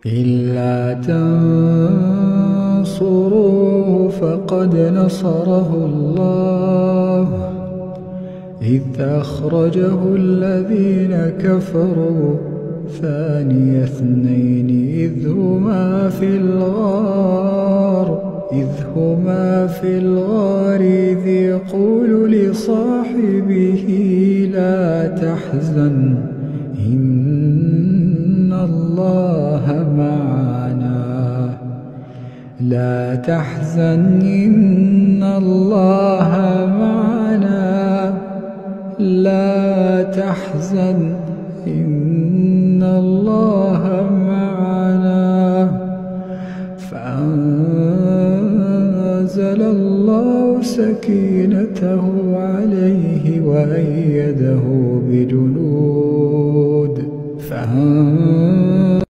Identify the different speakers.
Speaker 1: إلا تنصروه فقد نصره الله إذ أخرجه الذين كفروا ثاني اثنين إذ هما في الغار إذ يقول لصاحبه لا تحزن إن الله معنا فأنزل الله سكينته عليه وأيده